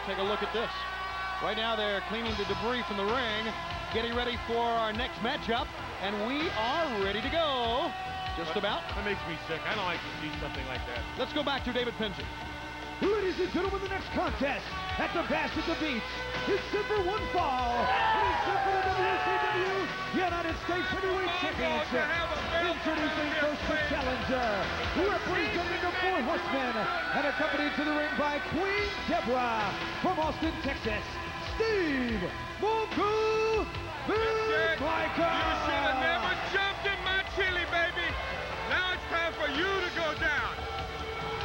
take a look at this. Right now they're cleaning the debris from the ring, getting ready for our next matchup, and we are ready to go. Just about. That makes me sick. I don't like to see something like that. Let's go back to David Penzi. Ladies and gentlemen, the next contest at the Bash at the Beach is set for one fall. It is set for the WCW United States Heavyweight Championship. Introducing first the challenger, representing the Four Horsemen, and accompanied to the ring by Queen Deborah from Austin, Texas, Steve Moku Big Michael. You should have never jumped in my chili, baby. Now it's time for you to go down.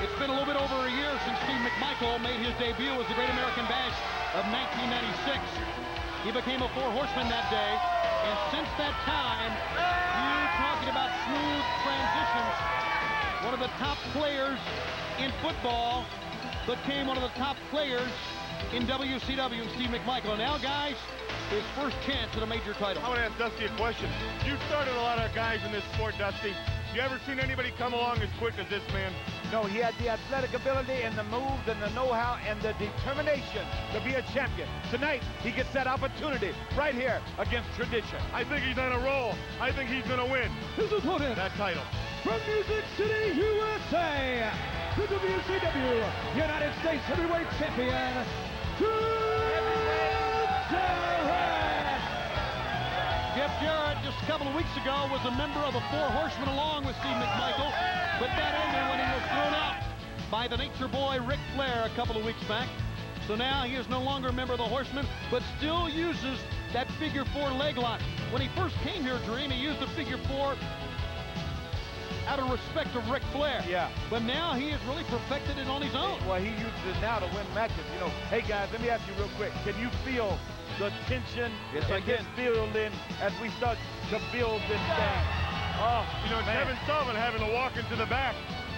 It's been a little bit over a year since Steve McMichael made his debut as the Great American Bash of 1996. He became a Four Horseman that day, and since that time, you're talking about smooth transitions. One of the top players in football became one of the top players in WCW, Steve McMichael. Now, guys, his first chance at a major title. I want to ask Dusty a question. You started a lot of guys in this sport, Dusty. You ever seen anybody come along as quick as this man? No, he had the athletic ability and the moves and the know-how and the determination to be a champion. Tonight, he gets that opportunity right here against tradition. I think he's on a roll. I think he's going to win His opponent that title. from Music City, USA, the WCW United States Heavyweight Champion, Jeff Jarrett, just a couple of weeks ago, was a member of the Four Horsemen along with Steve McMichael, but that ended when he was thrown out by the Nature Boy Ric Flair a couple of weeks back. So now he is no longer a member of the Horsemen, but still uses that figure four leg lock. When he first came here, Dream, he used the figure four out of respect of Ric Flair. Yeah. But now he has really perfected it on his own. Well, he uses it now to win matches. You know, hey guys, let me ask you real quick. Can you feel the tension Yes, I in this can. building as we start to build this thing? Oh, You know, it's man. Kevin Sullivan having to walk into the back,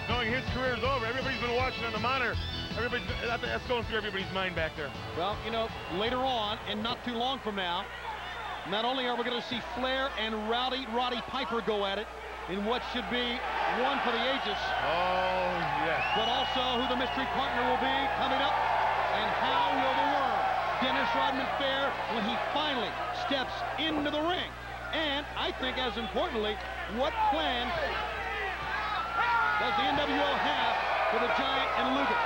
knowing his career is over. Everybody's been watching on the monitor. That's going through everybody's mind back there. Well, you know, later on, and not too long from now, not only are we going to see Flair and Roddy Piper go at it in what should be one for the ages, Oh, yes. but also who the mystery partner will be coming up, and how will the Worm, Dennis Rodman Fair, when he finally steps into the ring. And I think, as importantly, what plan does the NWO have for the Giant and Luger?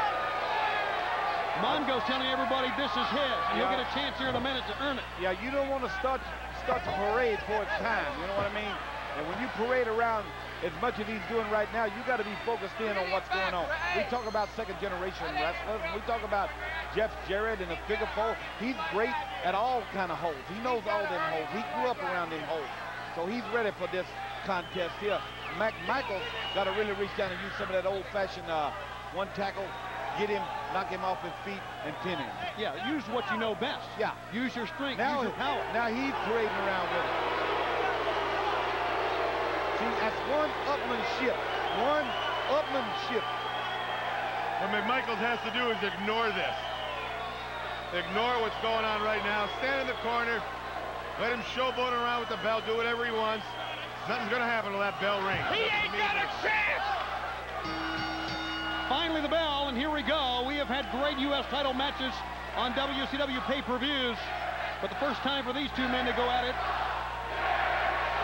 Mongo's telling everybody this is his. You'll get a chance here in a minute to earn it. Yeah, you don't want to start the parade before it's time. You know what I mean? And when you parade around as much as he's doing right now, you got to be focused in on what's going on. We talk about second-generation wrestlers. We talk about Jeff Jarrett in the figure four. He's great at all kind of holds. He knows all them holds. He grew up around them holds. So he's ready for this contest here. McMichael's got to really reach down and use some of that old-fashioned one tackle, get him, knock him off his feet, and pin him. Yeah, use what you know best. Yeah. Use your strength, Now, use your power. now he's parading around with it. See, that's one upmanship. One upmanship. What McMichaels has to do is ignore this. Ignore what's going on right now. Stand in the corner. Let him showboat around with the bell. Do whatever he wants. Nothing's going to happen till that bell rings. He ain't got a chance! Finally the bell, and here we go. We have had great U.S. title matches on WCW pay-per-views, but the first time for these two men to go at it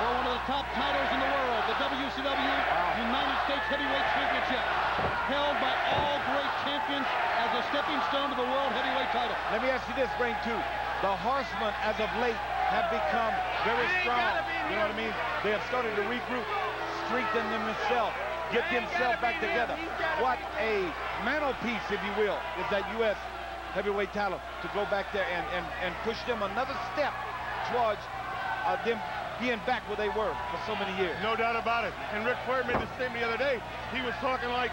for one of the top titles in the world, the WCW United States Heavyweight Championship, held by all great champions as a stepping stone to the World Heavyweight title. Let me ask you this, Ring 2. The Horsemen, as of late, have become very strong. You know what I mean? They have started to regroup, strengthen themselves, get themselves back together. What a mantelpiece, if you will, is that U.S. heavyweight title to go back there and push them another step towards them being back where they were for so many years. No doubt about it. And Ric Flair made the statement the other day. He was talking like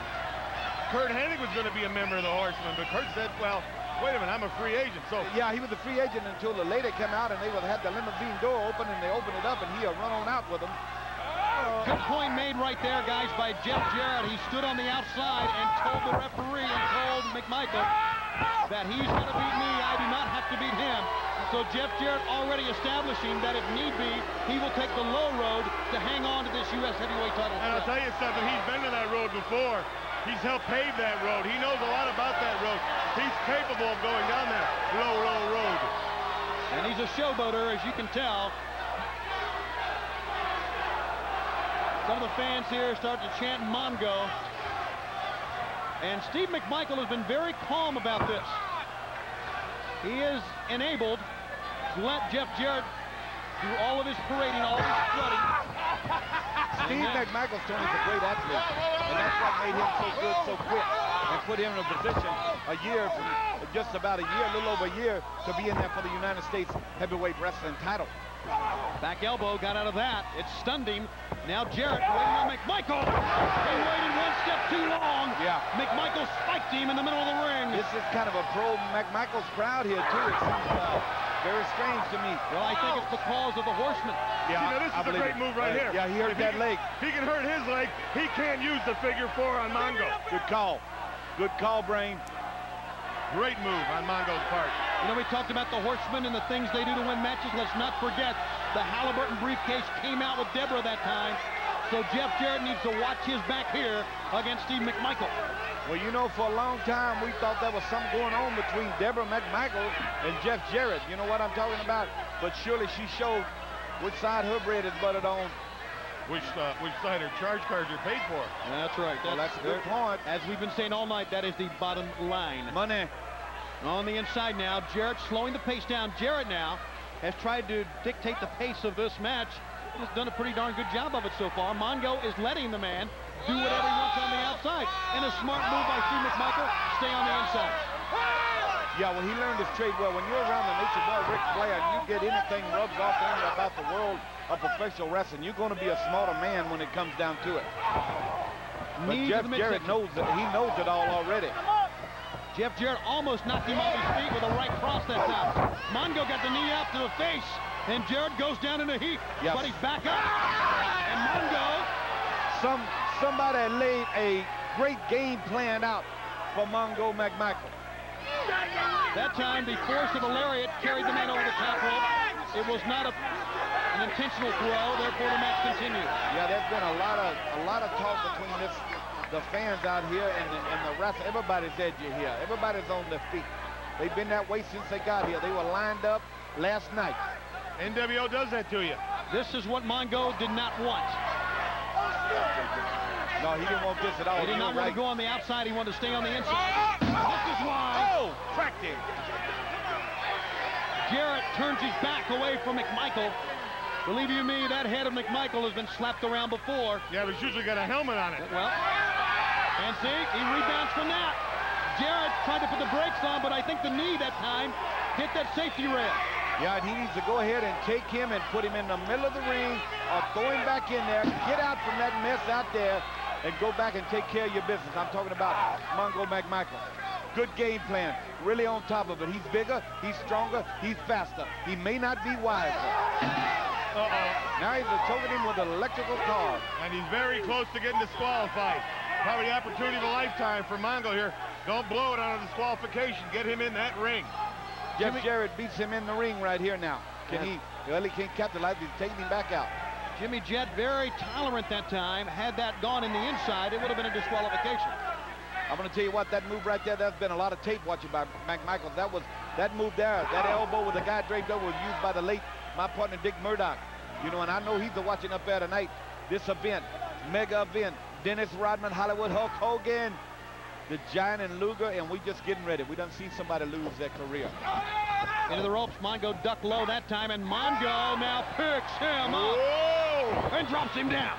Curt Hennig was going to be a member of the Horsemen, but Curt said, well, wait a minute, I'm a free agent. So yeah, he was a free agent until the lady came out and they had the limousine door open and they opened it up and he run on out with them. Good point made right there, guys, by Jeff Jarrett. He stood on the outside and told the referee and told McMichael that he's going to beat me, I do not have to beat him. So Jeff Jarrett already establishing that if need be, he will take the low road to hang on to this U.S. heavyweight title. And I'll tell you something, he's been to that road before. He's helped pave that road. He knows a lot about that road. He's capable of going down that low, low road. And he's a showboater, as you can tell. Some of the fans here start to chant Mongo. And Steve McMichael has been very calm about this. He is enabled to let Jeff Jarrett do all of his parading, all of his strutting. Steve McMichael's Tony's a great athlete, and that's what made him so good, so quick, and put him in a position a year, from just about a year, a little over a year, to be in there for the United States heavyweight wrestling title. Back elbow got out of that. It stunned him. Now Jarrett waiting on McMichael. He waited one step too long. Yeah. McMichael spiked him in the middle of the ring. This is kind of a pro McMichael's crowd here, too. It seems very strange to me. Well, I think it's because of the Horseman. Yeah, see, now this is a great move right here. Yeah, he hurt that leg. He can hurt his leg. He can't use the figure 4 on Mongo. Good call. Good call, Brain. Great move on Mongo's part. You know, we talked about the Horsemen and the things they do to win matches. Let's not forget the Halliburton briefcase came out with Deborah that time. So Jeff Jarrett needs to watch his back here against Steve McMichael. Well, you know, for a long time, we thought there was something going on between Deborah McMichael and Jeff Jarrett. You know what I'm talking about? But surely she showed which side her bread is buttered on. Which side her charge cards are paid for. That's right. That's a good point. As we've been saying all night, that is the bottom line. Money. On the inside now, Jarrett slowing the pace down. Jarrett now has tried to dictate the pace of this match. He's done a pretty darn good job of it so far. Mongo is letting the man do whatever he wants on the outside. And a smart move by Steve McMichael, stay on the inside. Yeah, well, he learned his trade well. When you're around the Nature Boy Ric Flair and you get anything rubbed off on you about the world of professional wrestling, you're going to be a smarter man when it comes down to it. But Jeff Jarrett knows it. He knows it all already. Jeff Jarrett almost knocked him off his feet with a right cross that time. Mongo got the knee out to the face, and Jarrett goes down in a heap. Yes. But he's back up. And Mongo. Somebody laid a great game plan out for Mongo McMichael. That time, the force of a lariat carried the man over the top rope. It was not an intentional throw, therefore the match continued. Yeah, there's been a lot of talk between the fans out here and the wrestler. Everybody's edgy here. Everybody's on their feet. They've been that way since they got here. They were lined up last night. NWO does that to you. This is what Mongo did not want. No, he didn't want this at all. He did not want to go on the outside. He wanted to stay on the inside. This is why. Oh, cracked him. Jarrett turns his back away from McMichael. Believe you me, that head of McMichael has been slapped around before. Yeah, but he's usually got a helmet on it. Well, and see, he rebounds from that. Jarrett tried to put the brakes on, but I think the knee that time hit that safety rail. Yeah, and he needs to go ahead and take him and put him in the middle of the ring or throw him back in there, get out from that mess out there, and go back and take care of your business. I'm talking about Mongo McMichael. Good game plan, really on top of it. He's bigger, he's stronger, he's faster. He may not be wiser. Now he's choking him with an electrical car. And he's very close to getting disqualified. Probably the opportunity of a lifetime for Mongo here. Don't blow it on a disqualification. Get him in that ring. Jeff Jarrett beats him in the ring right here now. Can he? Well, he can't capitalize. He's taking him back out. Jimmy Jett very tolerant that time. Had that gone in the inside, it would have been a disqualification. I'm going to tell you what, that move right there, there's been a lot of tape watching by McMichael. That move there, that elbow with the guy draped over was used by my partner Dick Murdoch. You know, and I know he's watching up there tonight. This event, mega event, Dennis Rodman, Hollywood Hulk Hogan, the Giant and Luger, and we just getting ready. We done seen somebody lose their career. Into the ropes, Mongo ducked low that time, and Mongo now picks him up. Whoa! And drops him down.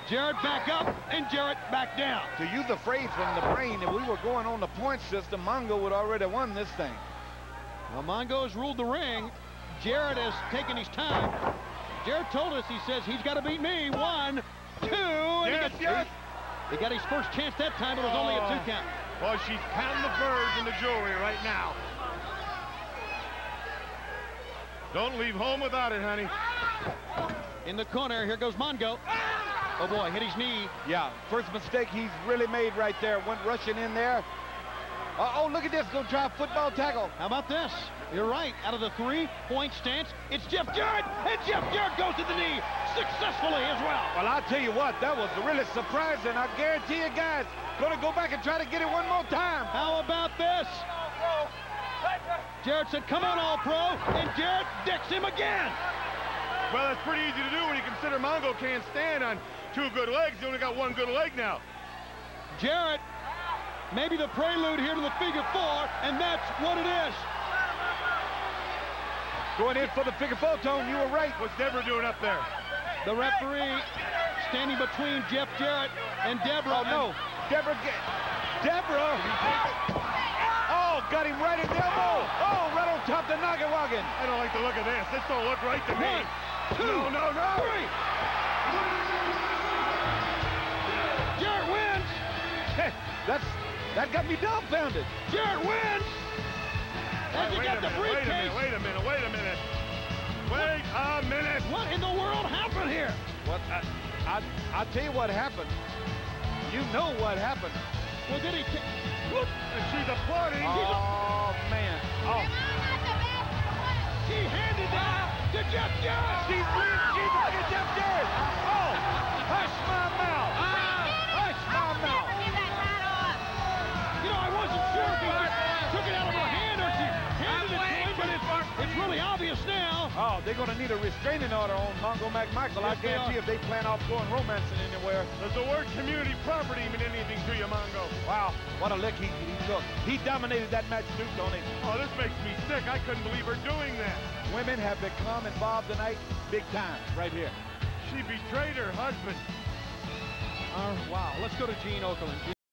Jarrett back up, and Jarrett back down. To use a phrase from the Brain, if we were going on the point system, Mongo would already won this thing. Well, Mongo has ruled the ring. Jarrett has taken his time. Jarrett told us, he says, he's got to beat me. 1, 2. Yes. He got his first chance that time. It was only a 2 count. Well, she's counting the birds and the jewelry right now. Don't leave home without it, honey. In the corner, here goes Mongo. Oh boy, hit his knee. Yeah, first mistake he's really made right there. Went rushing in there. Oh, look at this. Gonna try a football tackle. How about this? You're right. Out of the 3-point stance, it's Jeff Jarrett. And Jeff Jarrett goes to the knee. successfully as well. Well, I'll tell you what, that was really surprising. I guarantee you guys gonna go back and try to get it one more time. How about this? Jarrett said, come on, All-Pro, and Jarrett decks him again. Well, that's pretty easy to do when you consider Mongo can't stand on 2 good legs. He only got 1 good leg now. Jarrett, maybe the prelude here to the figure 4, and that's what it is. Going in for the figure 4, Tone, you were right. What's Deborah doing up there? The referee standing between Jeff Jarrett and Deborah. Oh, no. Deborah. Oh, got him right in the elbow. Oh, right on top the noggin. I don't like the look of this. This don't look right to me. 1, 2, No. 3. Jarrett wins. Hey, that got me dumbfounded. Jarrett wins. As he got the briefcase. Wait a minute. Wait a minute. What in the world happened here? What? I'll tell you what happened. You know what happened. Well, did he? Look, and she's applauding. Oh, man. Oh. She handed that to Jeff Jarrett. She's looking at Jeff Jarrett. Oh, hush my mouth. Hush my mouth. You know, I wasn't sure if he just took it out of her hand or she handed it to him, but it's really obvious now. Oh, they're going to need a restraining order on Mongo McMichael. I Yes, they guarantee are. if they plan off going romancing anywhere. Does the word community property mean anything to you, Mongo? Wow, what a lick he took. He dominated that match too, Tony. Oh, this makes me sick. I couldn't believe her doing that. Women have become involved tonight big time right here. She betrayed her husband. Wow, let's go to Gene Okerlund.